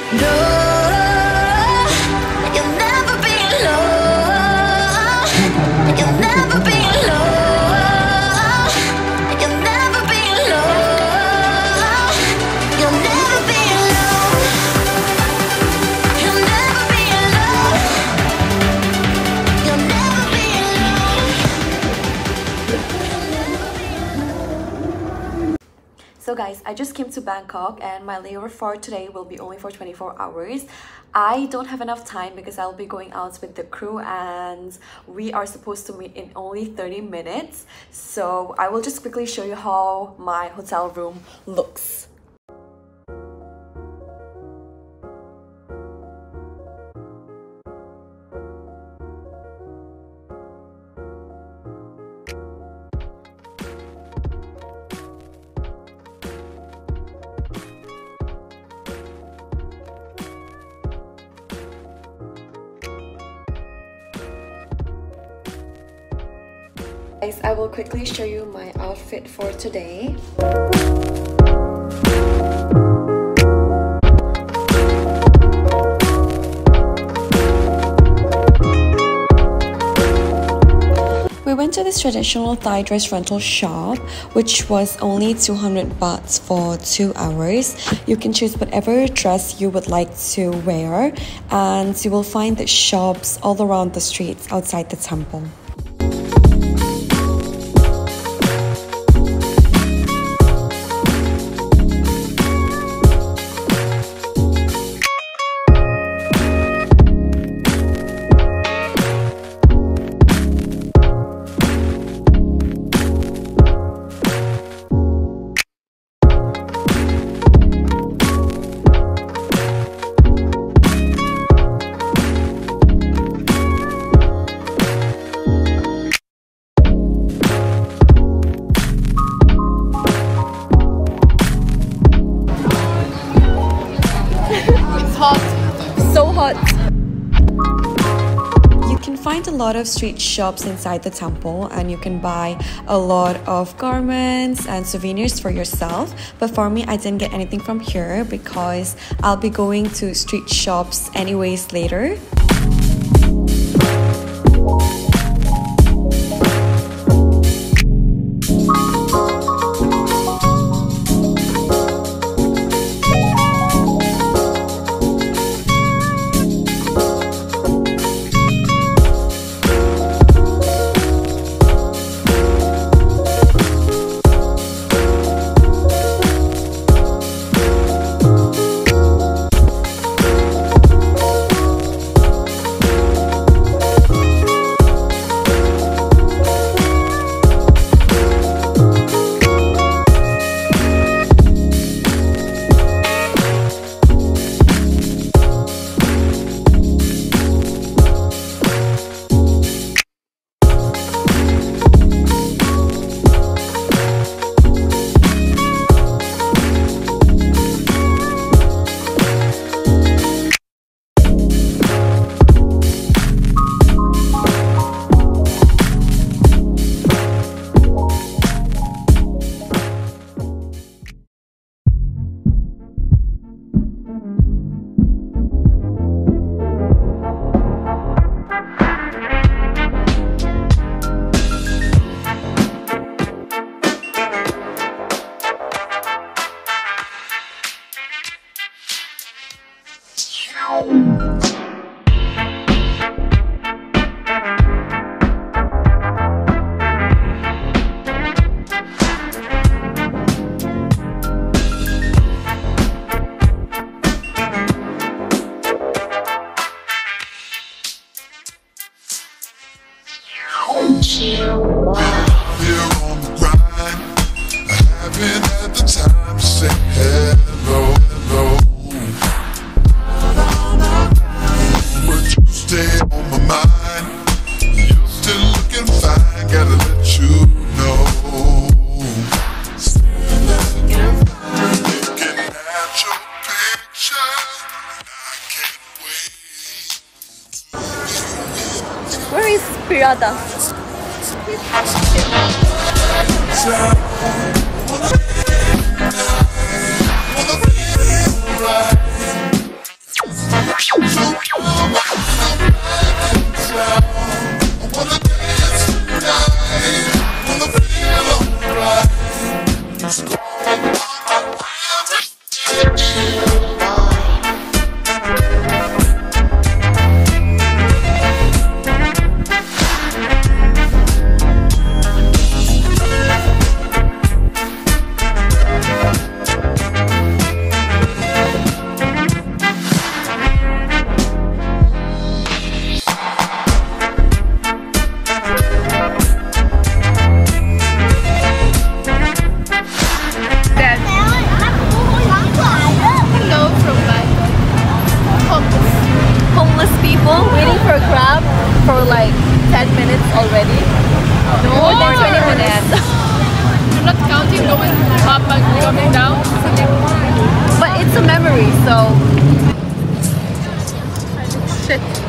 No, you'll never be alone. You'll never be alone. You'll never be alone. You'll never be alone. You'll never be alone. You'll never be alone. So guys, I just came to Bangkok and my layover for today will be only for 24 hours. I don't have enough time because I'll be going out with the crew and we are supposed to meet in only 30 minutes. So I will just quickly show you how my hotel room looks. Guys, I will quickly show you my outfit for today. We went to this traditional Thai dress rental shop, which was only 200 bahts for 2 hours. You can choose whatever dress you would like to wear, and you will find the shops all around the streets outside the temple. So hot. You can find a lot of street shops inside the temple and you can buy a lot of garments and souvenirs for yourself, but for me I didn't get anything from here because I'll be going to street shops anyways later. Here on the grind, I haven't had the time to say hello, hello. But you stay on my mind. You're still looking fine, gotta let you know. Still looking fine. Looking at your picture, I can't wait. Where is Pirata? Waiting for a grab for like 10 minutes already. More than 20 minutes. You're not counting going up and coming down? But it's a memory, so. Shit.